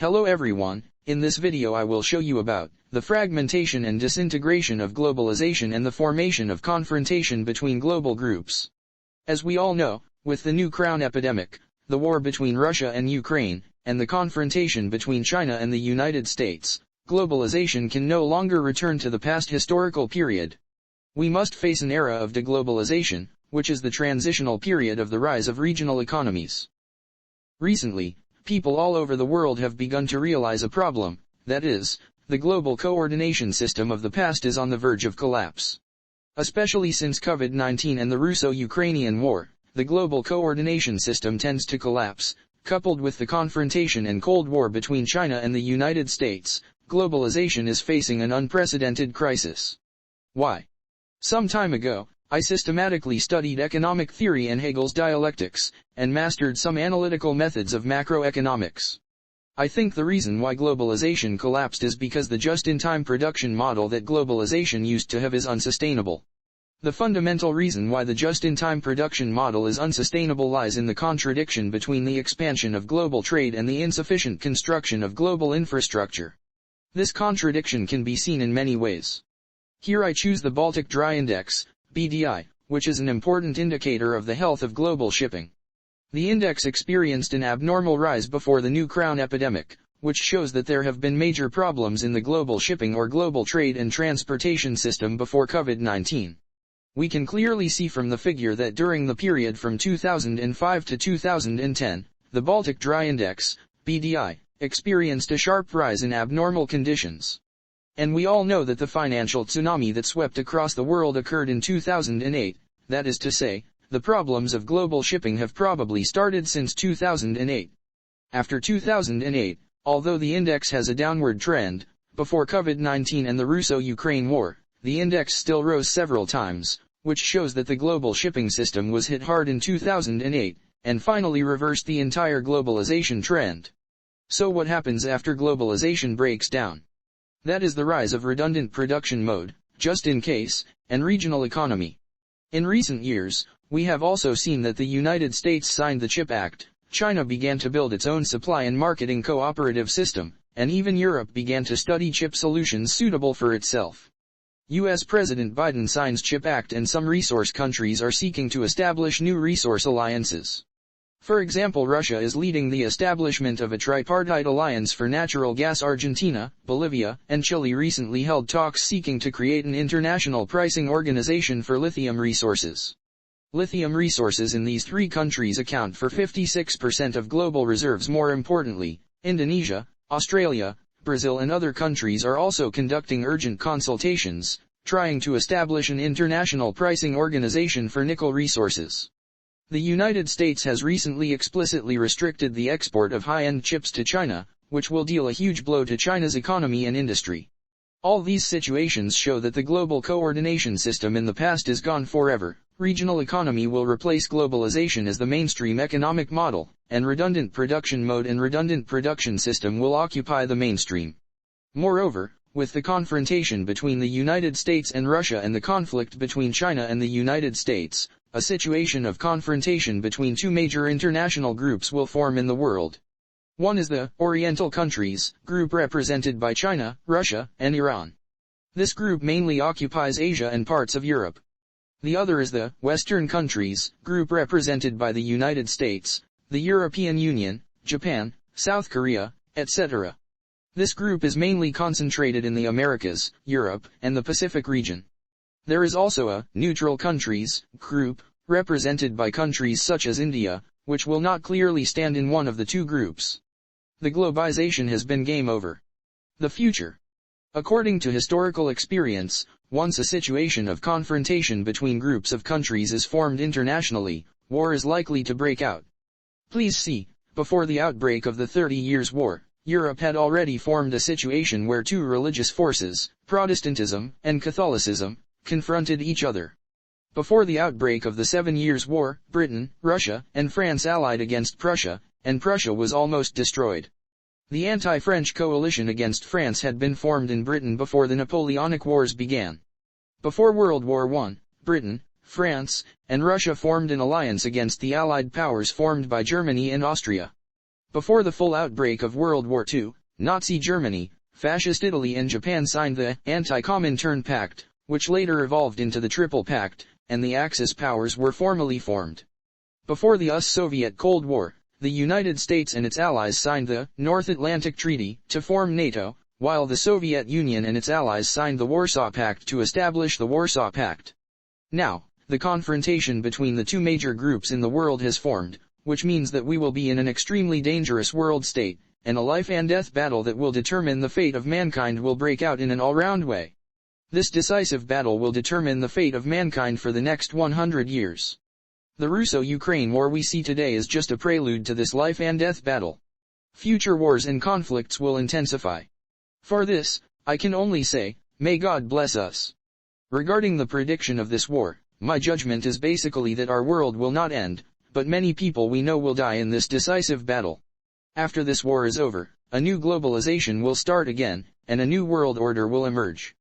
Hello everyone, in this video I will show you about the fragmentation and disintegration of globalization and the formation of confrontation between global groups. As we all know, with the new crown epidemic, the war between Russia and Ukraine, and the confrontation between China and the United States, globalization can no longer return to the past historical period. We must face an era of de-globalization, which is the transitional period of the rise of regional economies. Recently, people all over the world have begun to realize a problem, that is, the global coordination system of the past is on the verge of collapse. Especially since COVID-19 and the Russo-Ukrainian War, the global coordination system tends to collapse. Coupled with the confrontation and Cold War between China and the United States, globalization is facing an unprecedented crisis. Why? Some time ago, I systematically studied economic theory and Hegel's dialectics, and mastered some analytical methods of macroeconomics. I think the reason why globalization collapsed is because the just-in-time production model that globalization used to have is unsustainable. The fundamental reason why the just-in-time production model is unsustainable lies in the contradiction between the expansion of global trade and the insufficient construction of global infrastructure. This contradiction can be seen in many ways. Here I choose the Baltic Dry Index, BDI, which is an important indicator of the health of global shipping. The index experienced an abnormal rise before the new crown epidemic, which shows that there have been major problems in the global shipping or global trade and transportation system before COVID-19. We can clearly see from the figure that during the period from 2005 to 2010, the Baltic Dry Index, BDI, experienced a sharp rise in abnormal conditions. And we all know that the financial tsunami that swept across the world occurred in 2008, that is to say, the problems of global shipping have probably started since 2008. After 2008, although the index has a downward trend, before COVID-19 and the Russo-Ukraine War, the index still rose several times, which shows that the global shipping system was hit hard in 2008, and finally reversed the entire globalization trend. So what happens after globalization breaks down? That is the rise of redundant production mode, just in case, and regional economy. In recent years, we have also seen that the United States signed the CHIP Act, China began to build its own supply and marketing cooperative system, and even Europe began to study chip solutions suitable for itself. U.S. President Biden signs CHIP Act and some resource countries are seeking to establish new resource alliances. For example, Russia is leading the establishment of a tripartite alliance for natural gas. Argentina, Bolivia, and Chile recently held talks seeking to create an international pricing organization for lithium resources. Lithium resources in these three countries account for 56% of global reserves. More importantly, Indonesia, Australia, Brazil and other countries are also conducting urgent consultations, trying to establish an international pricing organization for nickel resources. The United States has recently explicitly restricted the export of high-end chips to China, which will deal a huge blow to China's economy and industry. All these situations show that the global coordination system in the past is gone forever. Regional economy will replace globalization as the mainstream economic model, and redundant production mode and redundant production system will occupy the mainstream. Moreover, with the confrontation between the United States and Russia and the conflict between China and the United States, a situation of confrontation between two major international groups will form in the world. One is the Oriental countries group represented by China, Russia, and Iran. This group mainly occupies Asia and parts of Europe. The other is the Western countries group represented by the United States, the European Union, Japan, South Korea, etc. This group is mainly concentrated in the Americas, Europe, and the Pacific region. There is also a neutral countries group, represented by countries such as India, which will not clearly stand in one of the two groups. The globalization has been game over. The future. According to historical experience, once a situation of confrontation between groups of countries is formed internationally, war is likely to break out. Please see, before the outbreak of the 30 Years' War, Europe had already formed a situation where two religious forces, Protestantism and Catholicism, confronted each other. Before the outbreak of the 7 Years' War, Britain, Russia, and France allied against Prussia, and Prussia was almost destroyed. The anti-French coalition against France had been formed in Britain before the Napoleonic Wars began. Before World War I, Britain, France, and Russia formed an alliance against the Allied powers formed by Germany and Austria. Before the full outbreak of World War II, Nazi Germany, Fascist Italy and Japan signed the Anti-Comintern Pact, which later evolved into the Triple Pact, and the Axis powers were formally formed. Before the US-Soviet Cold War, the United States and its allies signed the North Atlantic Treaty to form NATO, while the Soviet Union and its allies signed the Warsaw Pact to establish the Warsaw Pact. Now, the confrontation between the two major groups in the world has formed, which means that we will be in an extremely dangerous world state, and a life and death battle that will determine the fate of mankind will break out in an all-round way. This decisive battle will determine the fate of mankind for the next 100 years. The Russo-Ukraine war we see today is just a prelude to this life and death battle. Future wars and conflicts will intensify. For this, I can only say, may God bless us. Regarding the prediction of this war, my judgment is basically that our world will not end, but many people we know will die in this decisive battle. After this war is over, a new globalization will start again, and a new world order will emerge.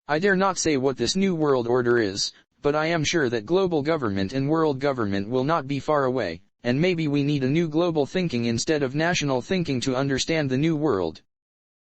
I dare not say what this new world order is, but I am sure that global government and world government will not be far away, and maybe we need a new global thinking instead of national thinking to understand the new world.